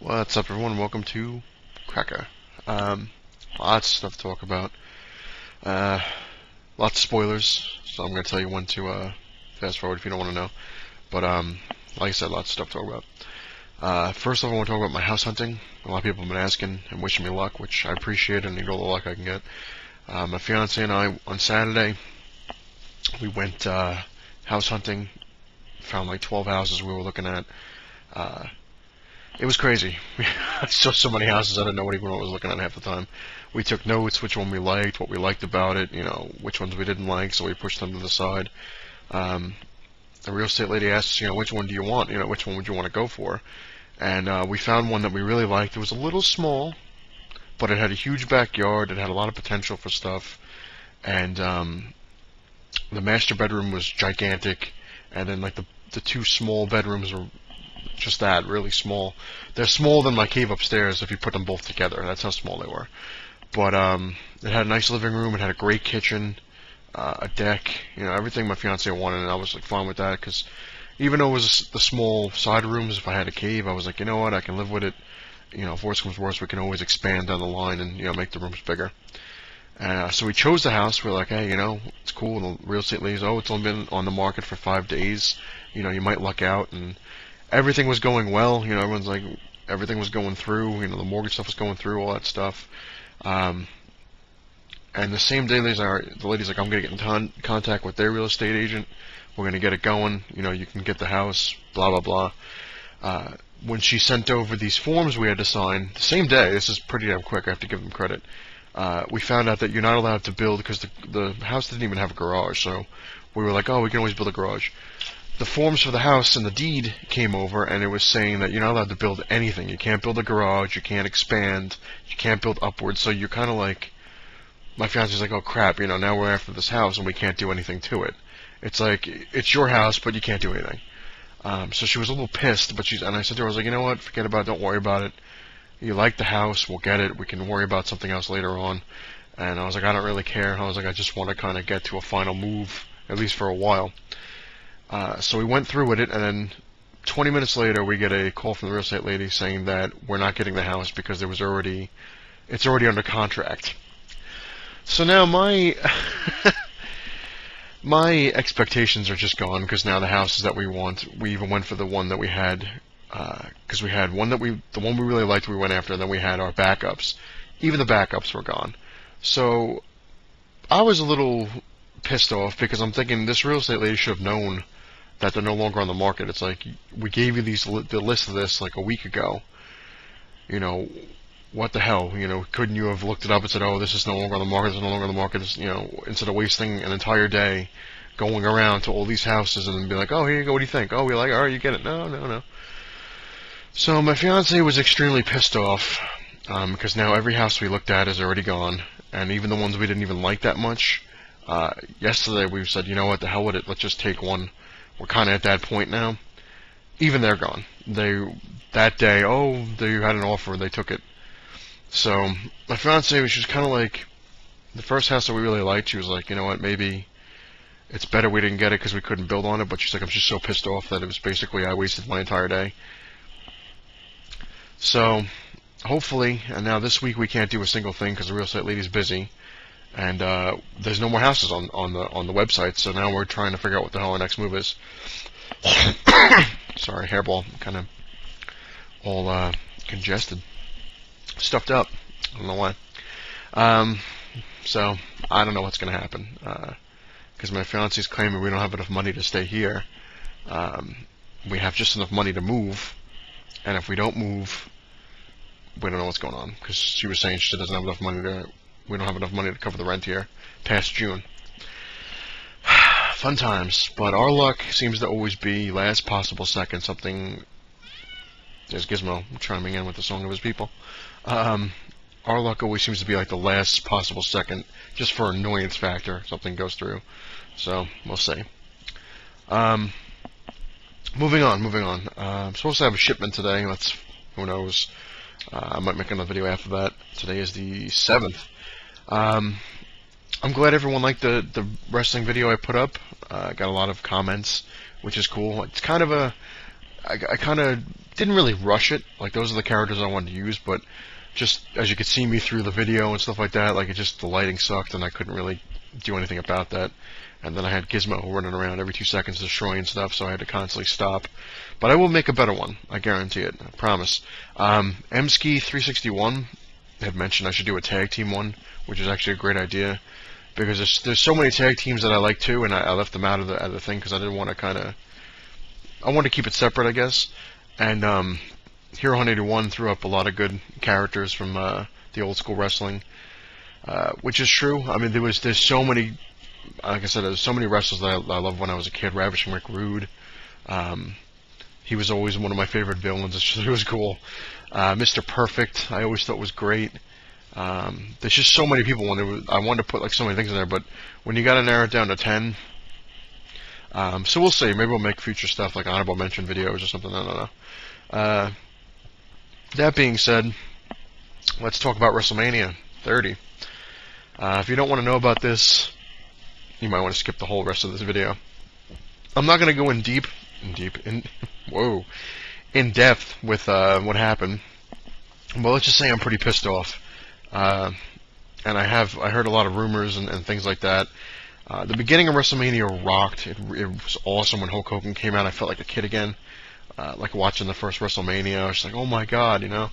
What's up, everyone? Welcome to Cracker. Lots of stuff to talk about. Lots of spoilers, so I'm going to tell you when to fast forward if you don't want to know. But like I said, lots of stuff to talk about. First off, I want to talk about my house hunting. A lot of people have been asking and wishing me luck, which I appreciate and need all the luck I can get. My fiance and I, on Saturday, we went house hunting. Found like 12 houses we were looking at. It was crazy. I saw so many houses I didn't know what even I was looking at half the time. We took notes, which one we liked, what we liked about it, which ones we didn't like, so we pushed them to the side. The real estate lady asked us, which one do you want? Which one would you want to go for? And we found one that we really liked. It was a little small, but it had a huge backyard. It had a lot of potential for stuff. And the master bedroom was gigantic, and then like the two small bedrooms were just that, really small. They're smaller than my cave upstairs if you put them both together. That's how small they were. But it had a nice living room. It had a great kitchen, a deck, everything my fiance wanted, and I was like fine with that, because even though it was the small side rooms, if I had a cave, I was like, you know what, I can live with it. If worse comes worse, we can always expand down the line and make the rooms bigger. So we chose the house. We're like, hey, it's cool. And the real estate lady's, it's only been on the market for 5 days. You might luck out. And everything was going well. Everyone's like, everything was going through. The mortgage stuff was going through, all that stuff. And the same day, the lady's like, I'm going to get in contact with their real estate agent. We're going to get it going. You can get the house, blah, blah, blah. When she sent over these forms we had to sign, the same day, this is pretty damn quick, I have to give them credit, we found out that you're not allowed to build, because the house didn't even have a garage. So we were like, we can always build a garage. The forms for the house and the deed came over, and it was saying that you're not allowed to build anything. You can't build a garage, you can't expand, you can't build upwards. So you're kind of like, my fiance's like, oh crap, now we're after this house and we can't do anything to it. It's like, it's your house, but you can't do anything. So she was a little pissed, and I said to her, I was like, you know what, forget about it, don't worry about it. You like the house, we'll get it, we can worry about something else later on. And I was like, I don't really care. I was like, I just want to kind of get to a final move, at least for a while. So we went through with it, and then 20 minutes later, we get a call from the real estate lady saying that we're not getting the house because it's already under contract. So now my my expectations are just gone, because now the houses that we want, we even went for the one that we had, because we had the one we really liked, we went after, and then we had our backups. Even the backups were gone. So I was a little pissed off, because I'm thinking this real estate lady should have known that they're no longer on the market. It's like, we gave you the list of this like a week ago. What the hell? Couldn't you have looked it up and said, this is no longer on the market, this is no longer on the market, instead of wasting an entire day going around to all these houses and then be like, here you go, what do you think? We like it, all right, you get it. No. So my fiance was extremely pissed off, because now every house we looked at is already gone, and even the ones we didn't even like that much. Yesterday we said, what, the hell with it, let's just take one. We're kind of at that point now. Even they're gone. That day, they had an offer and they took it. So my fiance, she was kind of like, the first house that we really liked, she was like, you know what, maybe it's better we didn't get it because we couldn't build on it. But she's like, I'm just so pissed off that it was basically, I wasted my entire day. So hopefully, and now this week we can't do a single thing because the real estate lady's busy. And there's no more houses on the website, so now we're trying to figure out what the hell our next move is. Sorry, hairball, kind of all congested, stuffed up. I don't know why. So I don't know what's gonna happen, because my fiance's claiming we don't have enough money to stay here. We have just enough money to move, and if we don't move, we don't know what's going on. Because she was saying she doesn't have enough money to. We don't have enough money to cover the rent here past June. Fun times. But our luck seems to always be last possible second. Something. There's Gizmo chiming in with the song of his people. Our luck always seems to be like the last possible second, just for annoyance factor. Something goes through. So we'll see. Moving on. I'm supposed to have a shipment today. Who knows? I might make another video after that. Today is the 7th. I'm glad everyone liked the wrestling video I put up. Got a lot of comments, which is cool. It's kind of I kind of didn't really rush it. Like, those are the characters I wanted to use, but just as you could see me through the video and stuff like that, like, the lighting sucked, and I couldn't really do anything about that. And then I had Gizmo running around every 2 seconds destroying stuff, so I had to constantly stop. But I will make a better one. I guarantee it. I promise. Mski361 had mentioned I should do a tag team one, which is actually a great idea. Because there's so many tag teams that I like too, and I left them out of the thing because I didn't want to I wanted to keep it separate, I guess. And Hero 181 threw up a lot of good characters from the old school wrestling, which is true. I mean, there's so many, like I said, there's so many wrestlers that I loved when I was a kid. Ravishing Rick Rude, he was always one of my favorite villains. It was cool. Mr. Perfect, I always thought was great. There's just so many people. I wanted to put like so many things in there, but when you got to narrow it down to 10, so we'll see. Maybe we'll make future stuff like honorable mention videos or something. I don't know. That being said, let's talk about WrestleMania 30. If you don't want to know about this, you might want to skip the whole rest of this video. I'm not going to go in depth with what happened. But let's just say I'm pretty pissed off. And I heard a lot of rumors and things like that. The beginning of WrestleMania rocked. It was awesome when Hulk Hogan came out. I felt like a kid again, like watching the first WrestleMania. I was just like, oh my god, you know.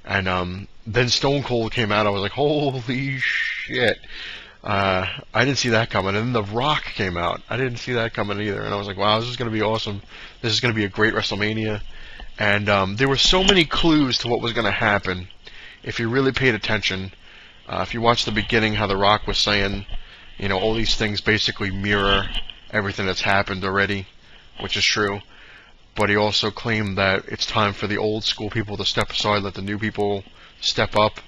And then Stone Cold came out. I was like, holy shit. I didn't see that coming. And then The Rock came out. I didn't see that coming either. And I was like, wow, this is going to be awesome. This is going to be a great WrestleMania. And there were so many clues to what was going to happen if you really paid attention. If you watched the beginning, how The Rock was saying, you know, all these things basically mirror everything that's happened already, which is true. But he also claimed that it's time for the old school people to step aside, let the new people step up.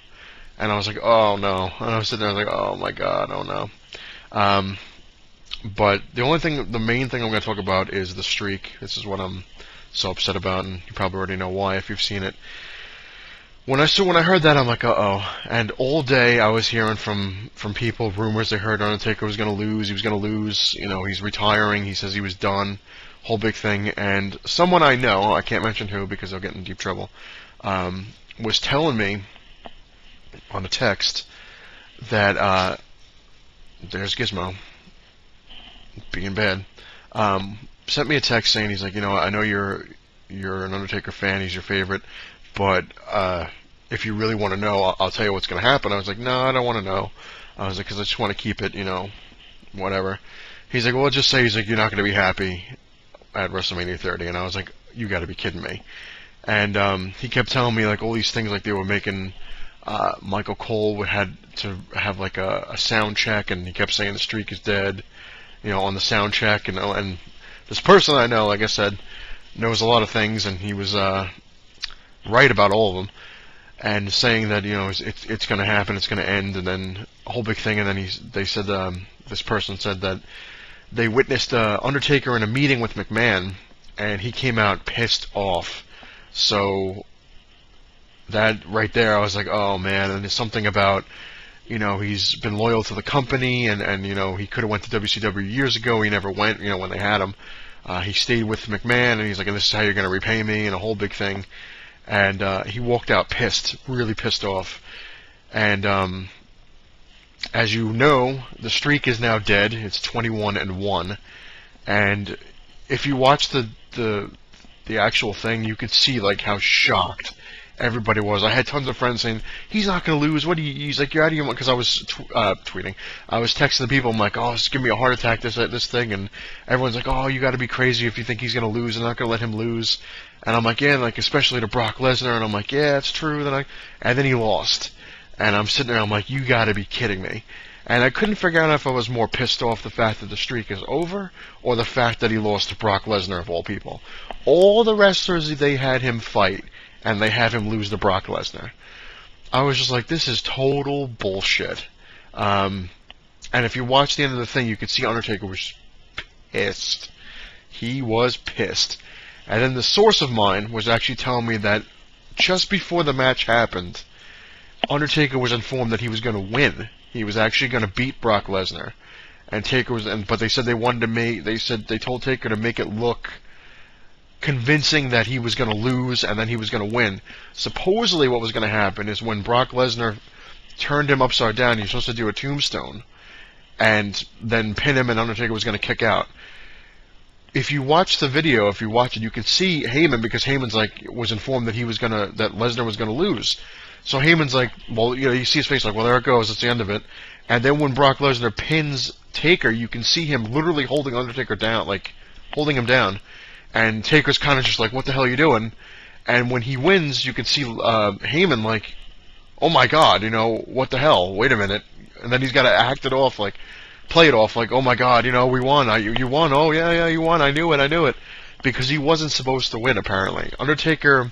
And I was like, oh no. And I was sitting there like, oh my god, oh no. But the main thing I'm going to talk about is the streak. This is what I'm so upset about, and you probably already know why if you've seen it. When I heard that, I'm like, uh-oh. And all day I was hearing from people, rumors they heard Undertaker was going to lose. He was going to lose. You know, he's retiring. He says he was done. Whole big thing. And someone I know, I can't mention who because I'll get in deep trouble, was telling me on a text that there's Gizmo being bad. Sent me a text saying, he's like, you know, I know you're an Undertaker fan. He's your favorite. But if you really want to know, I'll tell you what's going to happen. I was like, no, I don't want to know. I was like, because I just want to keep it, you know, whatever. He's like, well, just say, he's like, you're not going to be happy at WrestleMania 30. And I was like, you got to be kidding me. And he kept telling me, like, all these things, like they were making Michael Cole had to have, like, a sound check, and he kept saying the streak is dead, you know, on the sound check. And this person I know, like I said, knows a lot of things, and he was right about all of them, and saying that, you know, it's going to happen, it's going to end, and then a whole big thing. And then they said, this person said that they witnessed Undertaker in a meeting with McMahon, and he came out pissed off. So that right there, I was like, oh man. And there's something about, you know, he's been loyal to the company, and you know, he could have went to WCW years ago. He never went, you know, when they had him. He stayed with McMahon, and he's like, and this is how you're going to repay me, and a whole big thing. And he walked out pissed, really pissed off. And as you know, the streak is now dead. It's 21-1. And if you watch the actual thing, you could see like how shocked everybody was. I had tons of friends saying, he's not going to lose. What do you? He's like, you're out of your mind. Because I was tweeting. I was texting the people. I'm like, oh, it's giving me a heart attack, this thing. And everyone's like, oh, you got to be crazy if you think he's going to lose. I'm not going to let him lose. And I'm like, yeah, like, especially to Brock Lesnar. And I'm like, yeah, it's true. And then he lost. And I'm sitting there, I'm like, you got to be kidding me. And I couldn't figure out if I was more pissed off the fact that the streak is over, or the fact that he lost to Brock Lesnar, of all people. All the wrestlers, they had him fight, and they have him lose to Brock Lesnar. I was just like, this is total bullshit. And if you watch the end of the thing, you could see Undertaker was pissed. He was pissed. And then the source of mine was actually telling me that just before the match happened, Undertaker was informed that he was going to win. He was actually going to beat Brock Lesnar. And Taker was, but they said they wanted to make, they told Taker to make it look convincing that he was going to lose and then he was going to win. Supposedly what was going to happen is when Brock Lesnar turned him upside down, he was supposed to do a tombstone and then pin him, and Undertaker was going to kick out. If you watch the video, if you watch it, you can see Heyman, because Heyman's was informed that that Lesnar was gonna lose. So Heyman's like, well, you see his face like, well, there it goes, that's the end of it. And then when Brock Lesnar pins Taker, you can see him literally holding Undertaker down, holding him down. And Taker's kind of just like, what the hell are you doing? And when he wins, you can see Heyman like, oh my God, what the hell? Wait a minute. And then he's got to act it off, play it off like, oh my God, we won. You won. Oh yeah, you won. I knew it. Because he wasn't supposed to win, apparently. Undertaker,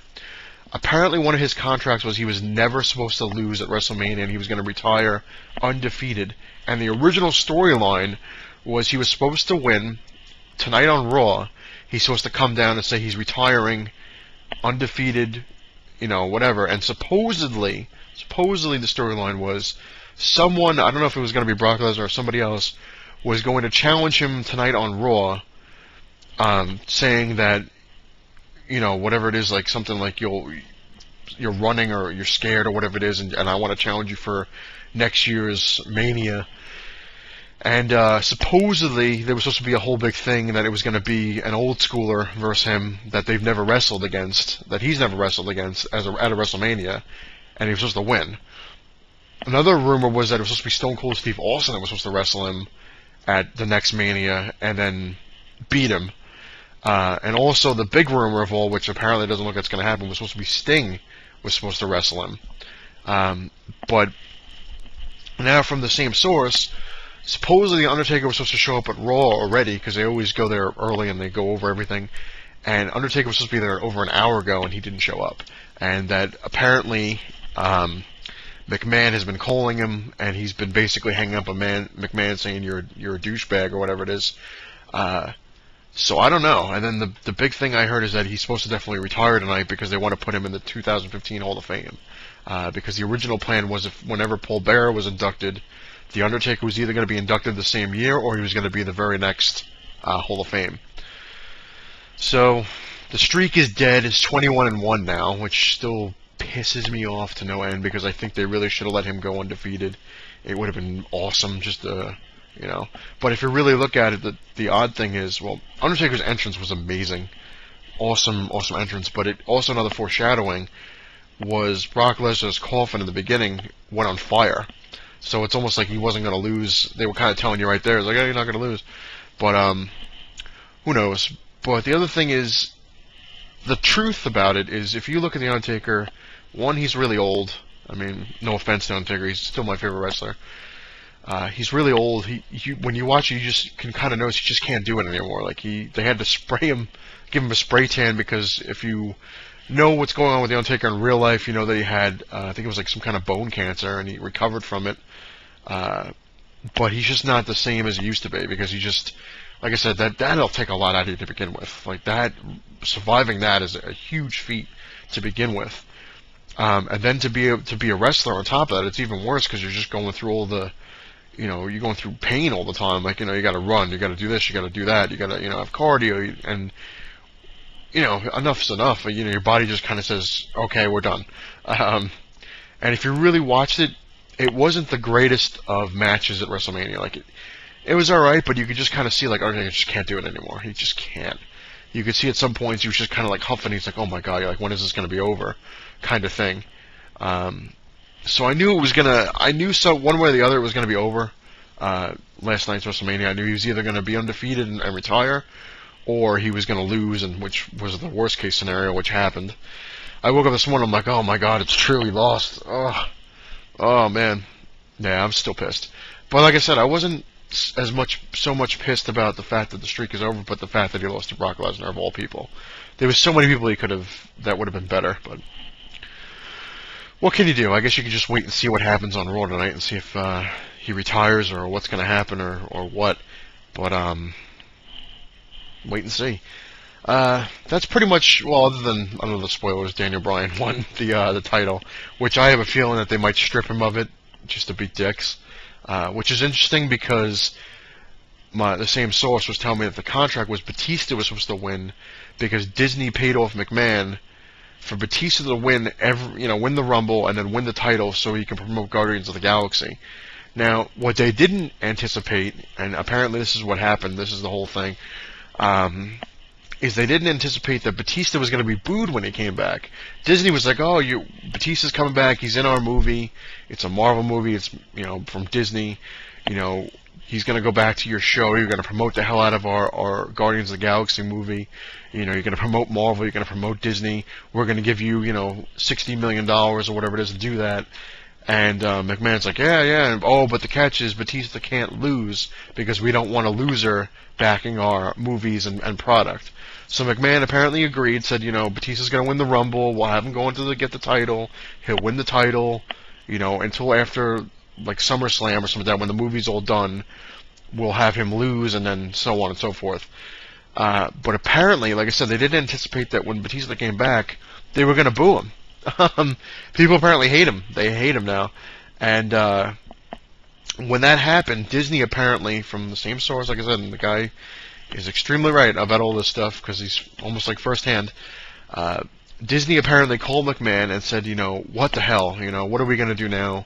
apparently one of his contracts was he was never supposed to lose at WrestleMania, and he was going to retire undefeated. And the original storyline was he was supposed to win tonight on Raw. He's supposed to come down and say he's retiring undefeated, whatever. And supposedly the storyline was someone, I don't know if it was going to be Brock Lesnar or somebody else, was going to challenge him tonight on Raw, saying that, whatever it is, something like you're running or you're scared or whatever it is, and I want to challenge you for next year's Mania. And supposedly there was supposed to be a whole big thing that it was going to be an old schooler versus him that they've never wrestled against, that he's never wrestled against at a WrestleMania, and he was supposed to win. Another rumor was that it was supposed to be Stone Cold Steve Austin that was supposed to wrestle him at the next Mania and then beat him. And also the big rumor of all, which apparently doesn't look like it's going to happen, was supposed to be Sting was supposed to wrestle him. But now from the same source, supposedly the Undertaker was supposed to show up at Raw already, because they always go there early and they go over everything. And Undertaker was supposed to be there over an hour ago, and he didn't show up. And that apparently McMahon has been calling him, and he's been basically hanging up McMahon saying you're a douchebag or whatever it is. So I don't know. And then the big thing I heard is that he's supposed to definitely retire tonight because they want to put him in the 2015 Hall of Fame. Because the original plan was whenever Paul Bearer was inducted, the Undertaker was either going to be inducted the same year or he was going to be the very next Hall of Fame. So the streak is dead. It's 21-1 now, which still pisses me off to no end because I think they really should have let him go undefeated. It would have been awesome just to, But if you really look at it, the odd thing is, well, Undertaker's entrance was amazing. Awesome entrance, but it also another foreshadowing was Brock Lesnar's coffin in the beginning went on fire. So it's almost like he wasn't going to lose. They were kind of telling you right there, it's like, oh, you're not going to lose. But, who knows? But the other thing is, the truth about it is, if you look at The Undertaker, one, he's really old. I mean, no offense to Undertaker, he's still my favorite wrestler. He's really old. When you watch it, you just can kind of notice he just can't do it anymore. They had to spray him, give him a spray tan, because if you know what's going on with The Undertaker in real life, you know that he had, I think it was some kind of bone cancer, and he recovered from it. But he's just not the same as he used to be, because he just, like I said, that'll take a lot out of you to begin with. Surviving that is a huge feat to begin with. And then to be a wrestler on top of that, it's even worse because you're just going through all the, you're going through pain all the time. You got to run, you got to do this, you got to do that, you got to, have cardio, and enough's enough. Your body just kind of says, okay, we're done. And if you really watched it, it wasn't the greatest of matches at WrestleMania. It was all right, but you could just kind of see Undertaker just can't do it anymore. He just can't. You could see at some points he was just kind of huffing. He's like, oh my God, when is this going to be over? Kind of thing. So I knew it was gonna. I knew one way or the other it was gonna be over. Last night's WrestleMania, I knew he was either gonna be undefeated and retire, or he was gonna lose, and which was the worst case scenario, which happened. I woke up this morning, I'm like, oh my God, it's true, he lost. Oh man, yeah, I'm still pissed. But like I said, I wasn't so much pissed about the fact that the streak is over, but the fact that he lost to Brock Lesnar of all people. There was so many people that would have been better, but what can you do? I guess you can just wait and see what happens on Raw tonight and see if he retires or what's going to happen or what. But wait and see. That's pretty much, well, other than under the spoilers, Daniel Bryan won the title, which I have a feeling that they might strip him of it just to beat dicks. Which is interesting because the same source was telling me that the contract was Batista was supposed to win because Disney paid off McMahon for Batista to win win the Rumble and then win the title so he can promote Guardians of the Galaxy. Now, what they didn't anticipate, and apparently this is what happened, this is the whole thing, is they didn't anticipate that Batista was going to be booed when he came back. Disney was like, "Oh, Batista's coming back. He's in our movie. It's a Marvel movie. It's from Disney. He's going to go back to your show. You're going to promote the hell out of our Guardians of the Galaxy movie. You're going to promote Marvel. You're going to promote Disney. We're going to give you $60 million or whatever it is to do that." And McMahon's like, yeah. And, oh, but the catch is Batista can't lose because we don't want a loser backing our movies and product. So McMahon apparently agreed, said, Batista's going to win the Rumble. We'll have him go get the title. He'll win the title, until after, like, SummerSlam or something like that, when the movie's all done. We'll have him lose, and then so on and so forth. But apparently, like I said, they didn't anticipate that when Batista came back, they were going to boo him. People apparently hate him. They hate him now. And when that happened, Disney apparently, from the same source, like I said, and the guy is extremely right about all this stuff because he's almost like firsthand. Disney apparently called McMahon and said, what the hell? What are we going to do now?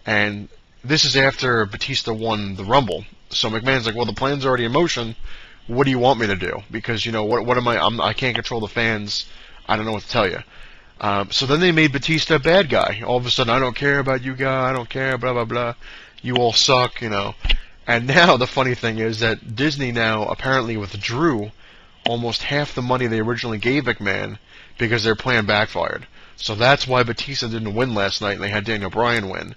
And this is after Batista won the Rumble. So McMahon's like, well, the plan's already in motion. What do you want me to do? Because, what am I can't control the fans. I don't know what to tell you. So then they made Batista a bad guy. All of a sudden, I don't care about you guys. I don't care, blah, blah, blah. You all suck, And now the funny thing is that Disney now apparently withdrew almost half the money they originally gave McMahon because their plan backfired. So that's why Batista didn't win last night and they had Daniel Bryan win.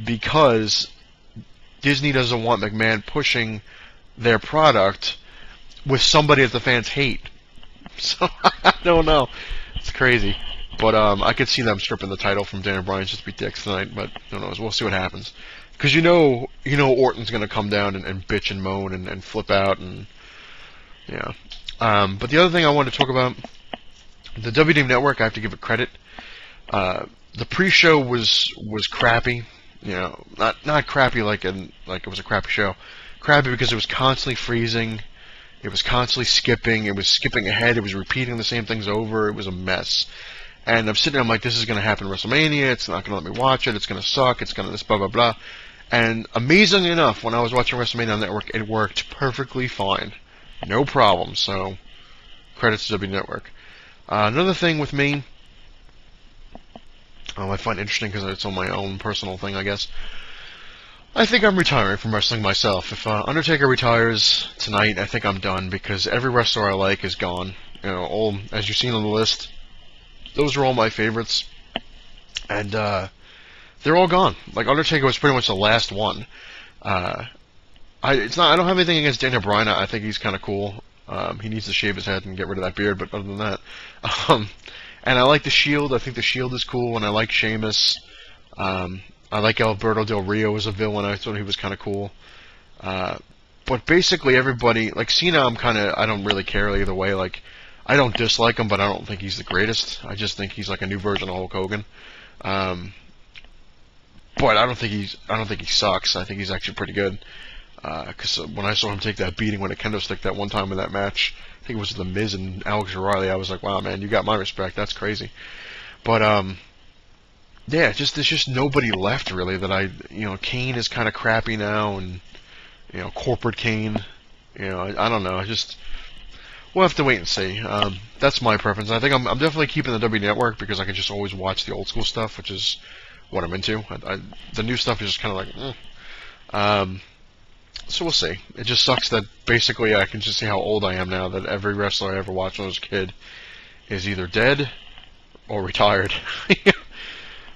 Because Disney doesn't want McMahon pushing their product with somebody that the fans hate. So I don't know. It's crazy. But I could see them stripping the title from Daniel Bryan just to be dicks tonight, but who knows? We'll see what happens. Because Orton's going to come down and bitch and moan and flip out, and yeah. But the other thing I wanted to talk about, the WWE Network, I have to give it credit. The pre-show was crappy, not crappy like it was a crappy show. Crappy because it was constantly freezing, it was constantly skipping, it was skipping ahead, it was repeating the same things over, it was a mess. And I'm sitting there, I'm like, this is going to happen at WrestleMania, it's not going to let me watch it, it's going to suck, it's going to this, blah, blah, blah. And amazingly enough, when I was watching WrestleMania on the network, it worked perfectly fine. No problem, so credits to W Network. Another thing with me, I find interesting because it's on my own personal thing, I guess. I think I'm retiring from wrestling myself. If Undertaker retires tonight, I think I'm done because every wrestler I like is gone. All, as you've seen on the list, those are all my favorites, and they're all gone. Like Undertaker was pretty much the last one. I don't have anything against Daniel Bryan. I think he's kind of cool. He needs to shave his head and get rid of that beard, but other than that, and I like the Shield. I think the Shield is cool, and I like Sheamus. I like Alberto Del Rio as a villain. I thought he was kind of cool. But basically everybody, like Cena, I don't really care either way. Like, I don't dislike him, but I don't think he's the greatest. I just think he's like a new version of Hulk Hogan. But I don't think he sucks. I think he's actually pretty good. Because when I saw him take that beating with a kendo stick that one time in that match, I think it was The Miz and Alex O'Reilly, I was like, wow, man, you got my respect. That's crazy. But yeah, there's just nobody left really that Kane is kind of crappy now, and corporate Kane. I don't know. We'll have to wait and see. That's my preference. I think I'm definitely keeping the W Network because I can just always watch the old school stuff, which is what I'm into. The new stuff is just kind of like, so we'll see. It just sucks that basically I can just see how old I am now, that every wrestler I ever watched when I was a kid is either dead or retired.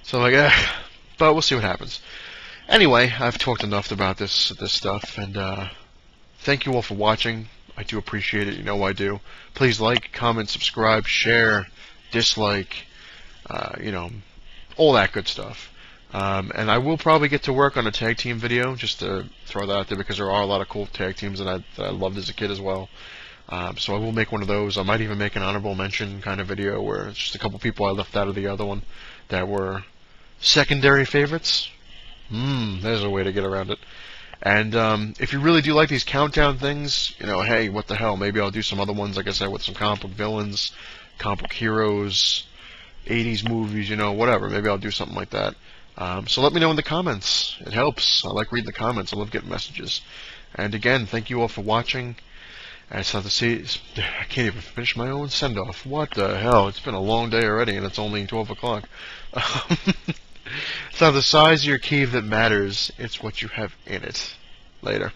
So I'm like, but we'll see what happens. Anyway, I've talked enough about this stuff, and thank you all for watching. I do appreciate it. You know I do. Please like, comment, subscribe, share, dislike, all that good stuff. And I will probably get to work on a tag team video, just to throw that out there, because there are a lot of cool tag teams that I loved as a kid as well. So I will make one of those. I might even make an honorable mention kind of video where it's just a couple people I left out of the other one that were secondary favorites. There's a way to get around it. And if you really do like these countdown things, you know, hey, what the hell? Maybe I'll do some other ones, like I said, with some comic book villains, comic book heroes, 80s movies, you know, whatever. Maybe I'll do something like that. So let me know in the comments. It helps. I like reading the comments. I love getting messages. And again, thank you all for watching. And it's not to see. I can't even finish my own send-off. What the hell? It's been a long day already, and it's only 12 o'clock. It's not the size of your cave that matters. It's what you have in it. Later.